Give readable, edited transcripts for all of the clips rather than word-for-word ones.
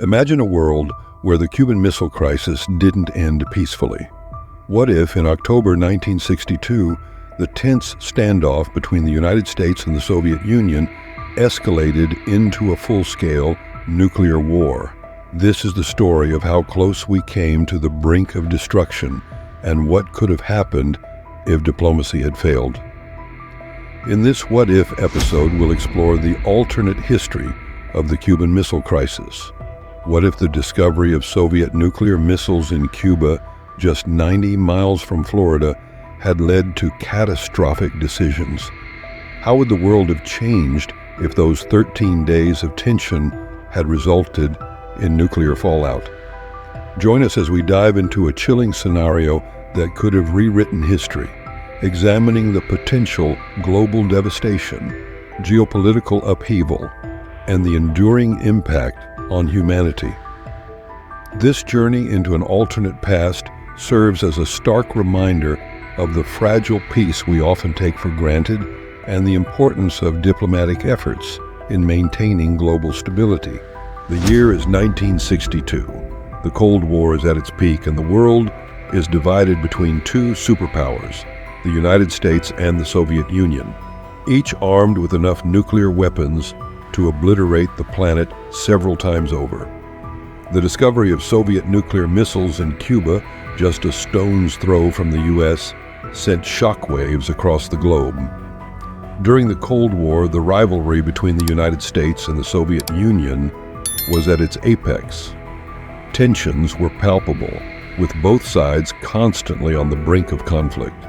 Imagine a world where the Cuban Missile Crisis didn't end peacefully. What if, in October 1962, the tense standoff between the United States and the Soviet Union escalated into a full-scale nuclear war? This is the story of how close we came to the brink of destruction and what could have happened if diplomacy had failed. In this What If episode, we'll explore the alternate history of the Cuban Missile Crisis. What if the discovery of Soviet nuclear missiles in Cuba, just 90 miles from Florida, had led to catastrophic decisions? How would the world have changed if those 13 days of tension had resulted in nuclear fallout? Join us as we dive into a chilling scenario that could have rewritten history, examining the potential global devastation, geopolitical upheaval, and the enduring impact on humanity. This journey into an alternate past serves as a stark reminder of the fragile peace we often take for granted and the importance of diplomatic efforts in maintaining global stability. The year is 1962. The Cold War is at its peak, and the world is divided between two superpowers, the United States and the Soviet Union, each armed with enough nuclear weapons to obliterate the planet several times over. The discovery of Soviet nuclear missiles in Cuba, just a stone's throw from the U.S., sent shockwaves across the globe. During the Cold War, the rivalry between the United States and the Soviet Union was at its apex. Tensions were palpable, with both sides constantly on the brink of conflict.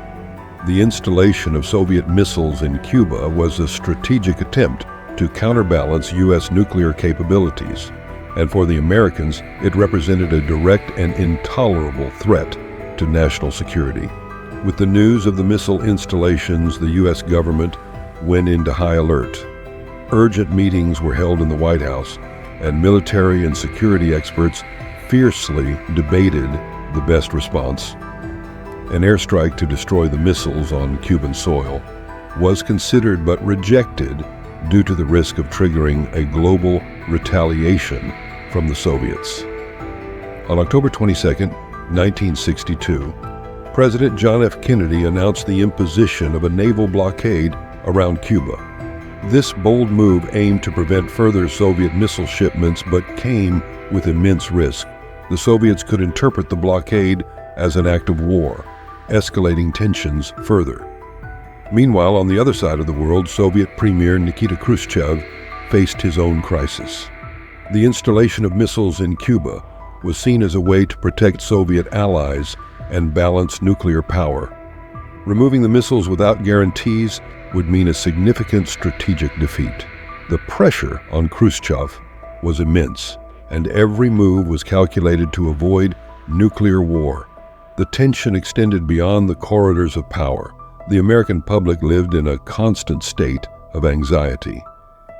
The installation of Soviet missiles in Cuba was a strategic attempt to counterbalance U.S. nuclear capabilities, and for the Americans, it represented a direct and intolerable threat to national security. With the news of the missile installations, the U.S. government went into high alert. Urgent meetings were held in the White House, and military and security experts fiercely debated the best response. An airstrike to destroy the missiles on Cuban soil was considered but rejected due to the risk of triggering a global retaliation from the Soviets. On October 22, 1962, President John F. Kennedy announced the imposition of a naval blockade around Cuba. This bold move aimed to prevent further Soviet missile shipments, but came with immense risk. The Soviets could interpret the blockade as an act of war, escalating tensions further. Meanwhile, on the other side of the world, Soviet Premier Nikita Khrushchev faced his own crisis. The installation of missiles in Cuba was seen as a way to protect Soviet allies and balance nuclear power. Removing the missiles without guarantees would mean a significant strategic defeat. The pressure on Khrushchev was immense, and every move was calculated to avoid nuclear war. The tension extended beyond the corridors of power. The American public lived in a constant state of anxiety.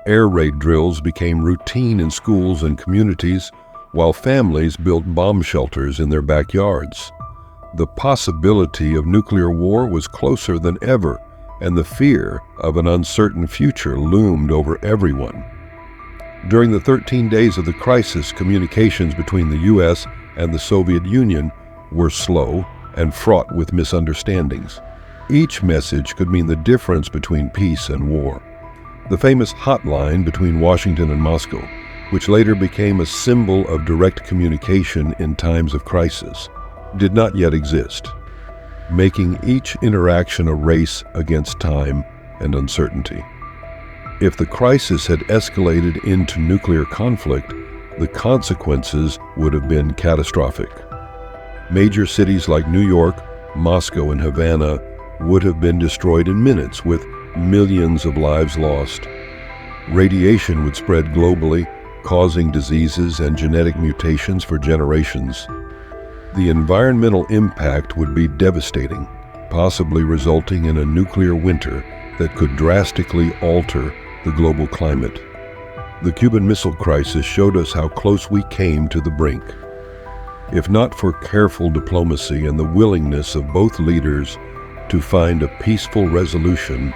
Air raid drills became routine in schools and communities, while families built bomb shelters in their backyards. The possibility of nuclear war was closer than ever, and the fear of an uncertain future loomed over everyone. During the 13 days of the crisis, communications between the U.S. and the Soviet Union were slow and fraught with misunderstandings. Each message could mean the difference between peace and war. The famous hotline between Washington and Moscow, which later became a symbol of direct communication in times of crisis, did not yet exist, making each interaction a race against time and uncertainty. If the crisis had escalated into nuclear conflict, the consequences would have been catastrophic. Major cities like New York, Moscow, and Havana would have been destroyed in minutes, with millions of lives lost. Radiation would spread globally, causing diseases and genetic mutations for generations. The environmental impact would be devastating, possibly resulting in a nuclear winter that could drastically alter the global climate. The Cuban Missile Crisis showed us how close we came to the brink. If not for careful diplomacy and the willingness of both leaders to find a peaceful resolution,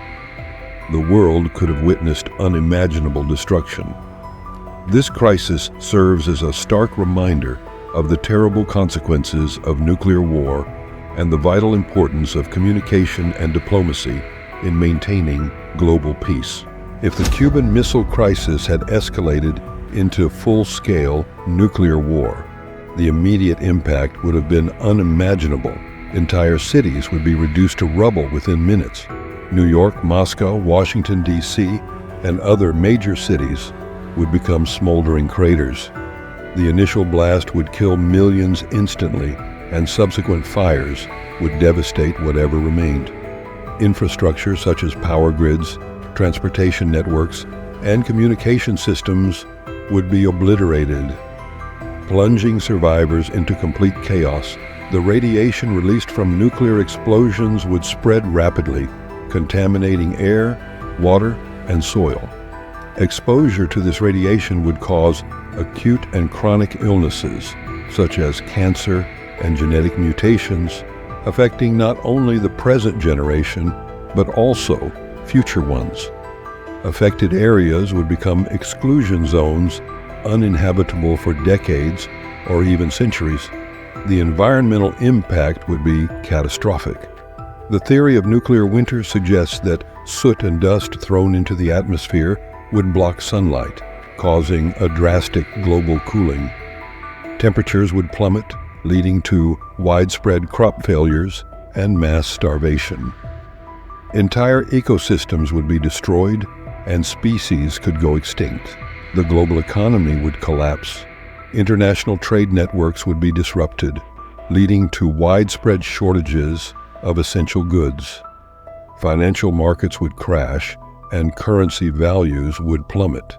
the world could have witnessed unimaginable destruction. This crisis serves as a stark reminder of the terrible consequences of nuclear war and the vital importance of communication and diplomacy in maintaining global peace. If the Cuban Missile Crisis had escalated into full-scale nuclear war, the immediate impact would have been unimaginable. Entire cities would be reduced to rubble within minutes. New York, Moscow, Washington, D.C., and other major cities would become smoldering craters. The initial blast would kill millions instantly, and subsequent fires would devastate whatever remained. Infrastructure such as power grids, transportation networks, and communication systems would be obliterated, plunging survivors into complete chaos. The radiation released from nuclear explosions would spread rapidly, contaminating air, water, and soil. Exposure to this radiation would cause acute and chronic illnesses, such as cancer and genetic mutations, affecting not only the present generation, but also future ones. Affected areas would become exclusion zones, uninhabitable for decades or even centuries. The environmental impact would be catastrophic. The theory of nuclear winter suggests that soot and dust thrown into the atmosphere would block sunlight, causing a drastic global cooling. Temperatures would plummet, leading to widespread crop failures and mass starvation. Entire ecosystems would be destroyed, and species could go extinct. The global economy would collapse. International trade networks would be disrupted, leading to widespread shortages of essential goods. Financial markets would crash, and currency values would plummet.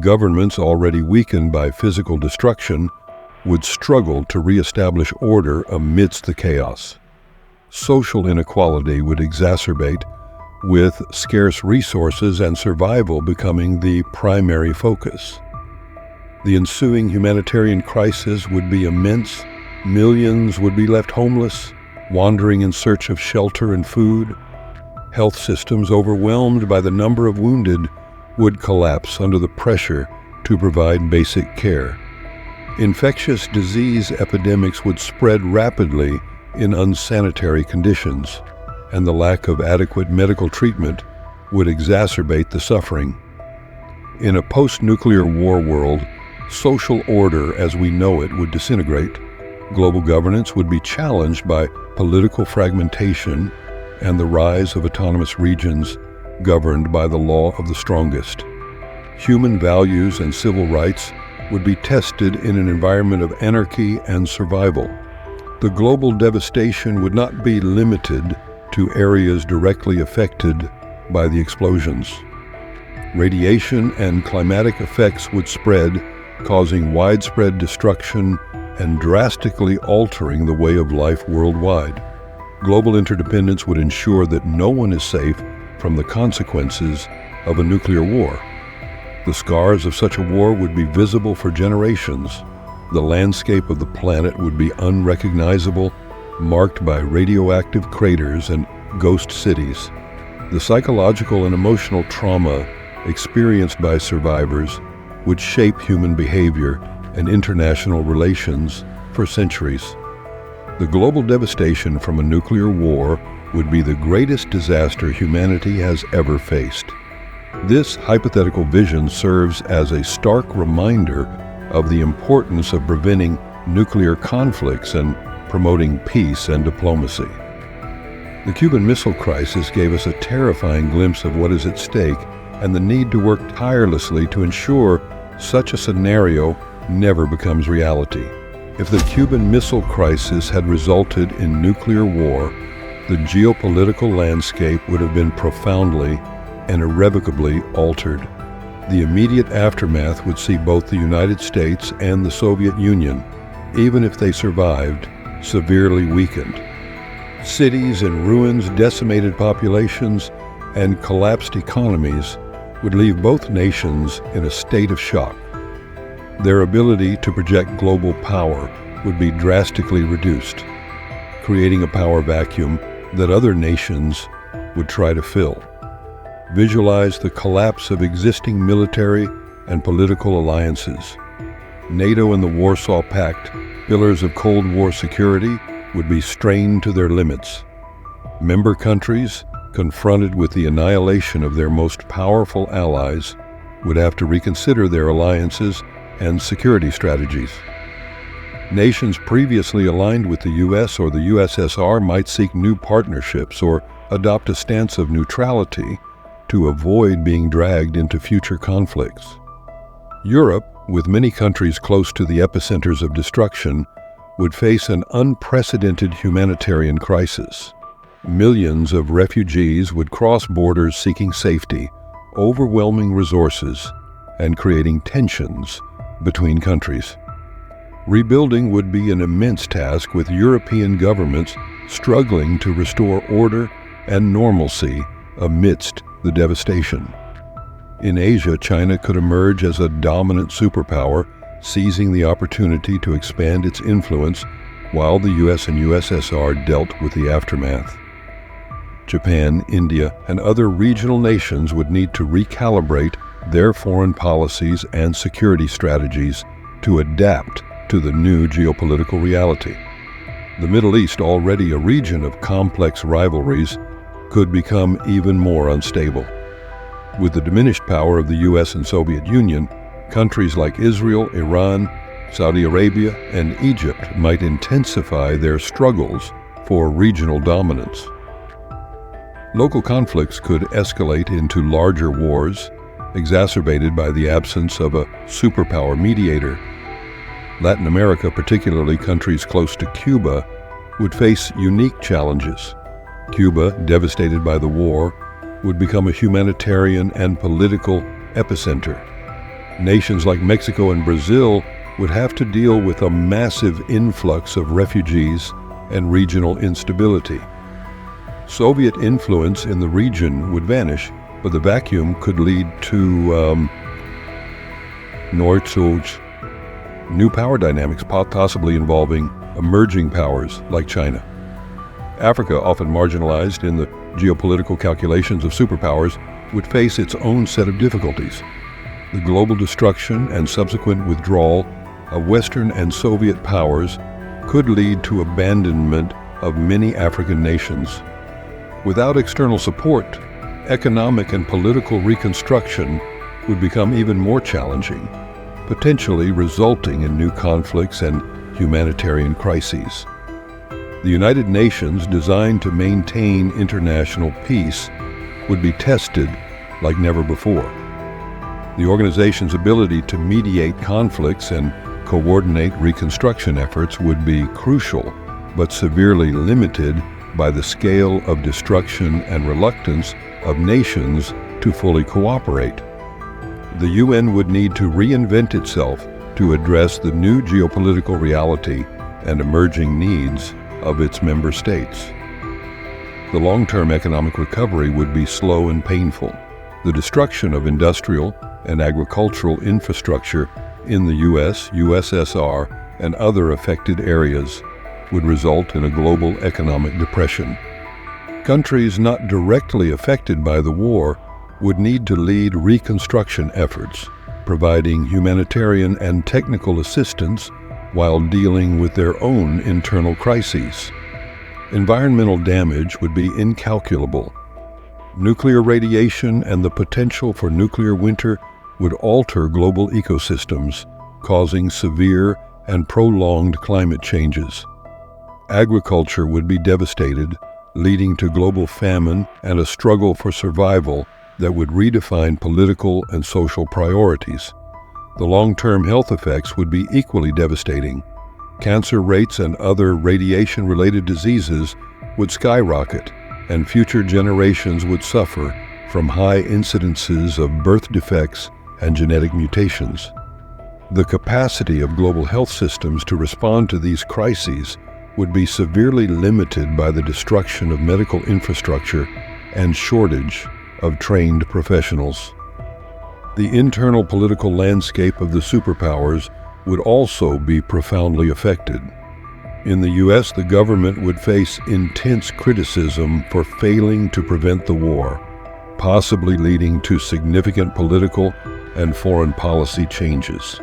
Governments already weakened by physical destruction would struggle to reestablish order amidst the chaos. Social inequality would exacerbate, with scarce resources and survival becoming the primary focus. The ensuing humanitarian crisis would be immense. Millions would be left homeless, wandering in search of shelter and food. Health systems, overwhelmed by the number of wounded, would collapse under the pressure to provide basic care. Infectious disease epidemics would spread rapidly in unsanitary conditions, and the lack of adequate medical treatment would exacerbate the suffering. In a post-nuclear war world, social order as we know it would disintegrate. Global governance would be challenged by political fragmentation and the rise of autonomous regions governed by the law of the strongest. Human values and civil rights would be tested in an environment of anarchy and survival. The global devastation would not be limited to areas directly affected by the explosions. Radiation and climatic effects would spread, causing widespread destruction and drastically altering the way of life worldwide. Global interdependence would ensure that no one is safe from the consequences of a nuclear war. The scars of such a war would be visible for generations. The landscape of the planet would be unrecognizable, marked by radioactive craters and ghost cities. The psychological and emotional trauma experienced by survivors would shape human behavior and international relations for centuries. The global devastation from a nuclear war would be the greatest disaster humanity has ever faced. This hypothetical vision serves as a stark reminder of the importance of preventing nuclear conflicts and promoting peace and diplomacy. The Cuban Missile Crisis gave us a terrifying glimpse of what is at stake and the need to work tirelessly to ensure such a scenario never becomes reality. If the Cuban Missile Crisis had resulted in nuclear war, the geopolitical landscape would have been profoundly and irrevocably altered. The immediate aftermath would see both the United States and the Soviet Union, even if they survived, severely weakened. Cities in ruins, decimated populations, and collapsed economies would leave both nations in a state of shock. Their ability to project global power would be drastically reduced, creating a power vacuum that other nations would try to fill. Visualize the collapse of existing military and political alliances. NATO and the Warsaw Pact, pillars of Cold War security, would be strained to their limits. Member countries, confronted with the annihilation of their most powerful allies, would have to reconsider their alliances and security strategies. Nations previously aligned with the U.S. or the USSR might seek new partnerships or adopt a stance of neutrality to avoid being dragged into future conflicts. Europe, with many countries close to the epicenters of destruction, would face an unprecedented humanitarian crisis. Millions of refugees would cross borders seeking safety, overwhelming resources, and creating tensions between countries. Rebuilding would be an immense task, with European governments struggling to restore order and normalcy amidst the devastation. In Asia, China could emerge as a dominant superpower, seizing the opportunity to expand its influence while the US and USSR dealt with the aftermath. Japan, India, and other regional nations would need to recalibrate their foreign policies and security strategies to adapt to the new geopolitical reality. The Middle East, already a region of complex rivalries, could become even more unstable. With the diminished power of the US and Soviet Union, countries like Israel, Iran, Saudi Arabia, and Egypt might intensify their struggles for regional dominance. Local conflicts could escalate into larger wars, exacerbated by the absence of a superpower mediator. Latin America, particularly countries close to Cuba, would face unique challenges. Cuba, devastated by the war, would become a humanitarian and political epicenter. Nations like Mexico and Brazil would have to deal with a massive influx of refugees and regional instability. Soviet influence in the region would vanish, but the vacuum could lead to new power dynamics, possibly involving emerging powers like China. Africa, often marginalized in the geopolitical calculations of superpowers, would face its own set of difficulties. The global destruction and subsequent withdrawal of Western and Soviet powers could lead to abandonment of many African nations. Without external support, economic and political reconstruction would become even more challenging, potentially resulting in new conflicts and humanitarian crises. The United Nations, designed to maintain international peace, would be tested like never before. The organization's ability to mediate conflicts and coordinate reconstruction efforts would be crucial, but severely limited by the scale of destruction and reluctance of nations to fully cooperate. The UN would need to reinvent itself to address the new geopolitical reality and emerging needs of its member states. The long-term economic recovery would be slow and painful. The destruction of industrial and agricultural infrastructure in the US, USSR, and other affected areas would result in a global economic depression. Countries not directly affected by the war would need to lead reconstruction efforts, providing humanitarian and technical assistance while dealing with their own internal crises. Environmental damage would be incalculable. Nuclear radiation and the potential for nuclear winter would alter global ecosystems, causing severe and prolonged climate changes. Agriculture would be devastated, leading to global famine and a struggle for survival that would redefine political and social priorities. The long-term health effects would be equally devastating. Cancer rates and other radiation-related diseases would skyrocket, and future generations would suffer from high incidences of birth defects and genetic mutations. The capacity of global health systems to respond to these crises would be severely limited by the destruction of medical infrastructure and shortage of trained professionals. The internal political landscape of the superpowers would also be profoundly affected. In the U.S., the government would face intense criticism for failing to prevent the war, possibly leading to significant political and foreign policy changes.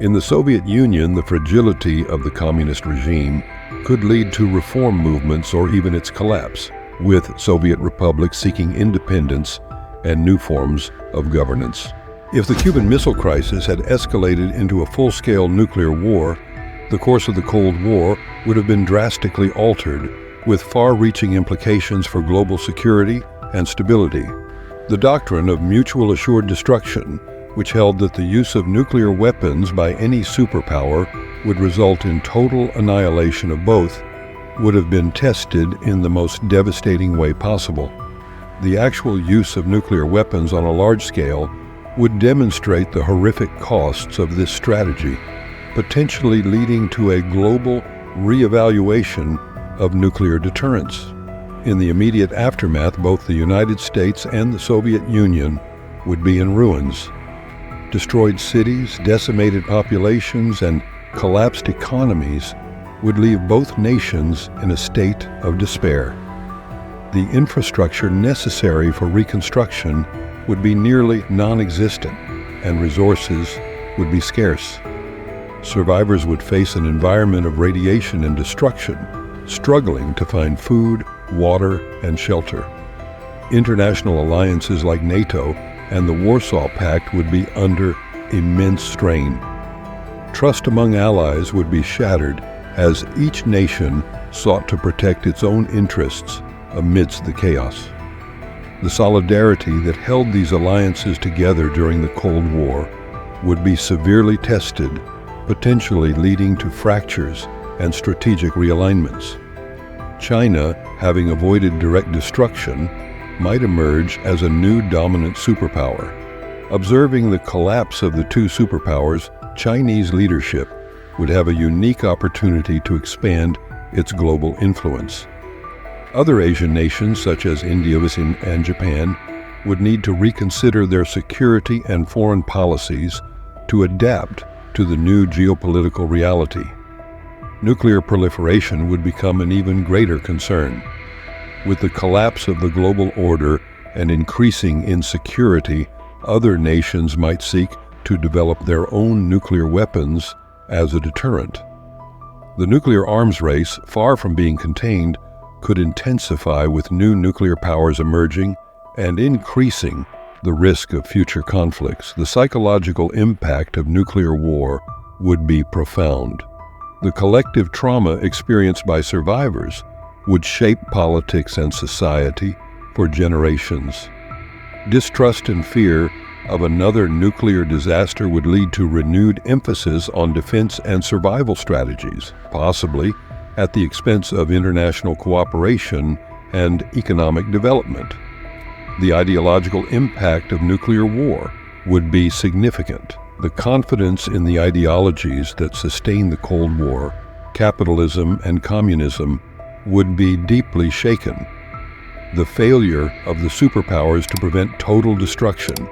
In the Soviet Union, the fragility of the communist regime could lead to reform movements or even its collapse, with Soviet republics seeking independence and new forms of governance. If the Cuban Missile Crisis had escalated into a full-scale nuclear war, the course of the Cold War would have been drastically altered, with far-reaching implications for global security and stability. The doctrine of mutual assured destruction, which held that the use of nuclear weapons by any superpower would result in total annihilation of both, would have been tested in the most devastating way possible. The actual use of nuclear weapons on a large scale would demonstrate the horrific costs of this strategy, potentially leading to a global reevaluation of nuclear deterrence. In the immediate aftermath, both the United States and the Soviet Union would be in ruins. Destroyed cities, decimated populations, and collapsed economies would leave both nations in a state of despair. The infrastructure necessary for reconstruction would be nearly non-existent, and resources would be scarce. Survivors would face an environment of radiation and destruction, struggling to find food, water, and shelter. International alliances like NATO and the Warsaw Pact would be under immense strain. Trust among allies would be shattered as each nation sought to protect its own interests amidst the chaos. The solidarity that held these alliances together during the Cold War would be severely tested, potentially leading to fractures and strategic realignments. China, having avoided direct destruction, might emerge as a new dominant superpower. Observing the collapse of the two superpowers, Chinese leadership would have a unique opportunity to expand its global influence. Other Asian nations, such as India and Japan, would need to reconsider their security and foreign policies to adapt to the new geopolitical reality. Nuclear proliferation would become an even greater concern. With the collapse of the global order and increasing insecurity, other nations might seek to develop their own nuclear weapons as a deterrent. The nuclear arms race, far from being contained, could intensify with new nuclear powers emerging and increasing the risk of future conflicts. The psychological impact of nuclear war would be profound. The collective trauma experienced by survivors would shape politics and society for generations. Distrust and fear of another nuclear disaster would lead to renewed emphasis on defense and survival strategies, possibly at the expense of international cooperation and economic development. The ideological impact of nuclear war would be significant. The confidence in the ideologies that sustained the Cold War, capitalism and communism, would be deeply shaken. The failure of the superpowers to prevent total destruction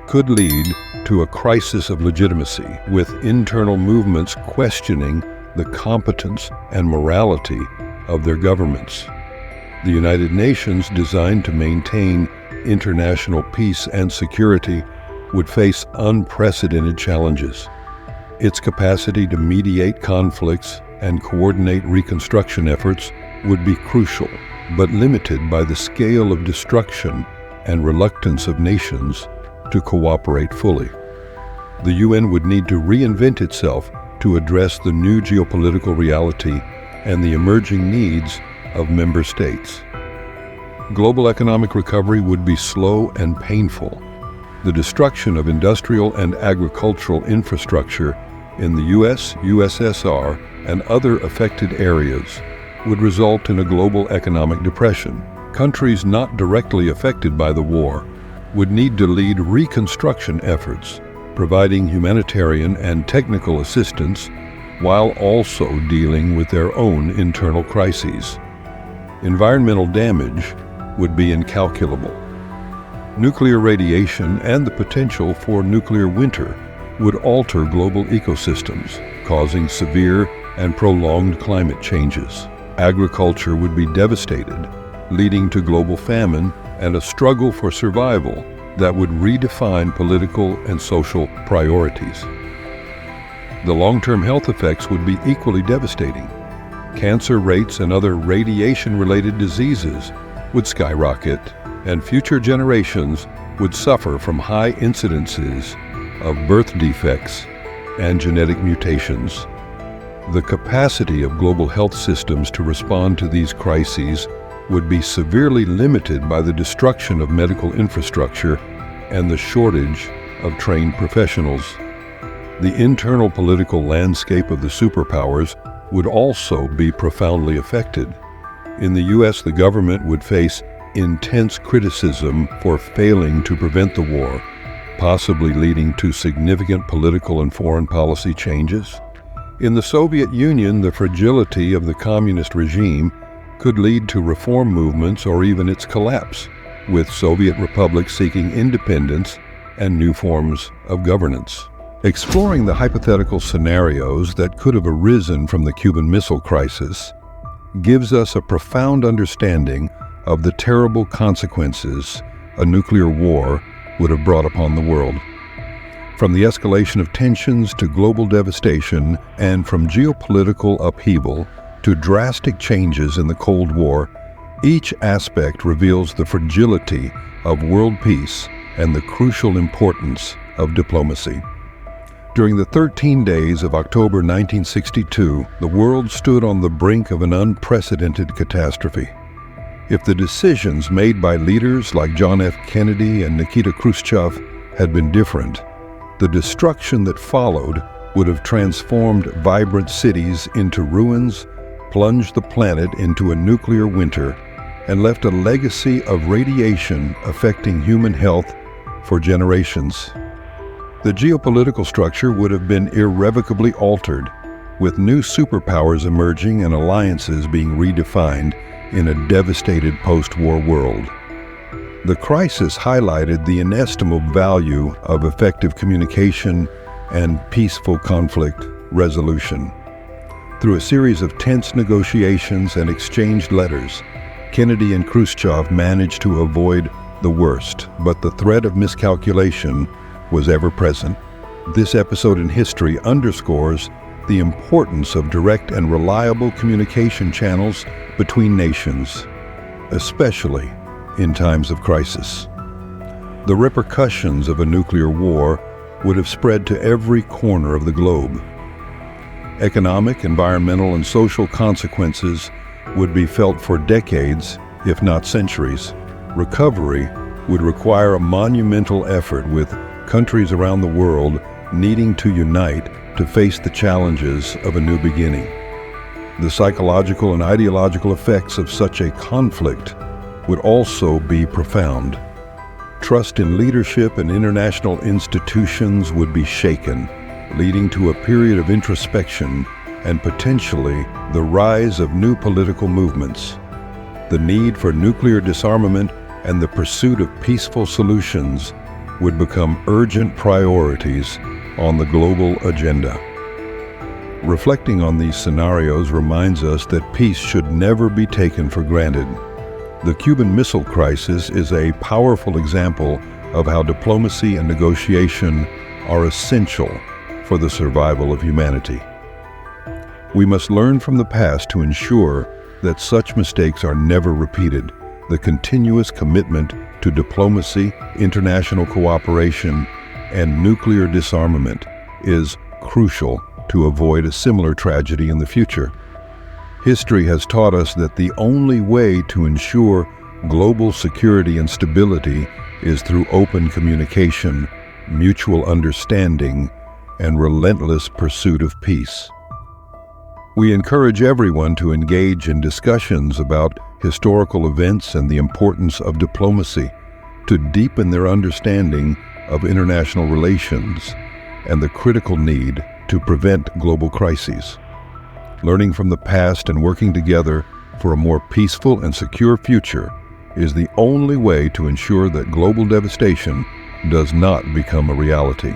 could lead to a crisis of legitimacy, with internal movements questioning the competence and morality of their governments. The United Nations, designed to maintain international peace and security, would face unprecedented challenges. Its capacity to mediate conflicts and coordinate reconstruction efforts would be crucial, but limited by the scale of destruction and reluctance of nations to cooperate fully. The UN would need to reinvent itself to address the new geopolitical reality and the emerging needs of member states. Global economic recovery would be slow and painful. The destruction of industrial and agricultural infrastructure in the US, USSR, and other affected areas would result in a global economic depression. Countries not directly affected by the war would need to lead reconstruction efforts, providing humanitarian and technical assistance while also dealing with their own internal crises. Environmental damage would be incalculable. Nuclear radiation and the potential for nuclear winter would alter global ecosystems, causing severe and prolonged climate changes. Agriculture would be devastated, leading to global famine and a struggle for survival that would redefine political and social priorities. The long-term health effects would be equally devastating. Cancer rates and other radiation-related diseases would skyrocket, and future generations would suffer from high incidences of birth defects and genetic mutations. The capacity of global health systems to respond to these crises would be severely limited by the destruction of medical infrastructure and the shortage of trained professionals. The internal political landscape of the superpowers would also be profoundly affected. In the U.S., the government would face intense criticism for failing to prevent the war, possibly leading to significant political and foreign policy changes. In the Soviet Union, the fragility of the communist regime could lead to reform movements or even its collapse, with Soviet republics seeking independence and new forms of governance. Exploring the hypothetical scenarios that could have arisen from the Cuban Missile Crisis gives us a profound understanding of the terrible consequences a nuclear war would have brought upon the world. From the escalation of tensions to global devastation, and from geopolitical upheaval to drastic changes in the Cold War, each aspect reveals the fragility of world peace and the crucial importance of diplomacy. During the 13 days of October 1962, the world stood on the brink of an unprecedented catastrophe. If the decisions made by leaders like John F. Kennedy and Nikita Khrushchev had been different, the destruction that followed would have transformed vibrant cities into ruins, plunged the planet into a nuclear winter, and left a legacy of radiation affecting human health for generations. The geopolitical structure would have been irrevocably altered, with new superpowers emerging and alliances being redefined in a devastated post-war world. The crisis highlighted the inestimable value of effective communication and peaceful conflict resolution. Through a series of tense negotiations and exchanged letters, Kennedy and Khrushchev managed to avoid the worst, but the threat of miscalculation was ever present. This episode in history underscores the importance of direct and reliable communication channels between nations, especially in times of crisis. The repercussions of a nuclear war would have spread to every corner of the globe. Economic, environmental, and social consequences would be felt for decades, if not centuries. Recovery would require a monumental effort, with countries around the world needing to unite to face the challenges of a new beginning. The psychological and ideological effects of such a conflict would also be profound. Trust in leadership and international institutions would be shaken, leading to a period of introspection and potentially the rise of new political movements. The need for nuclear disarmament and the pursuit of peaceful solutions would become urgent priorities on the global agenda. Reflecting on these scenarios reminds us that peace should never be taken for granted. The Cuban Missile Crisis is a powerful example of how diplomacy and negotiation are essential for the survival of humanity. We must learn from the past to ensure that such mistakes are never repeated. The continuous commitment to diplomacy, international cooperation, and nuclear disarmament is crucial to avoid a similar tragedy in the future. History has taught us that the only way to ensure global security and stability is through open communication, mutual understanding, and relentless pursuit of peace. We encourage everyone to engage in discussions about historical events and the importance of diplomacy to deepen their understanding of international relations and the critical need to prevent global crises. Learning from the past and working together for a more peaceful and secure future is the only way to ensure that global devastation does not become a reality.